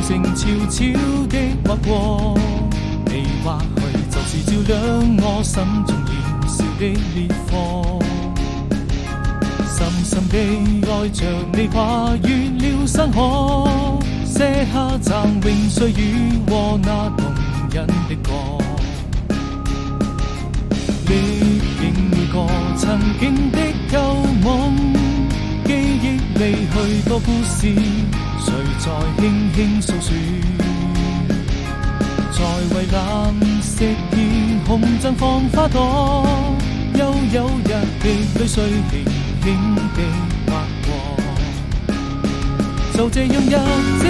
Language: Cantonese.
靜悄悄的劃過，你或許就是照亮我心中燃燒的烈火。深深地愛着你，跨越了山河，寫下嶄榮歲月和那動人的歌。歷經每個曾經的舊夢，記憶裡許多故事，誰在輕輕訴說？在蔚藍色天空綻放花朵，悠悠日的淚水輕輕地劃過，就這樣一直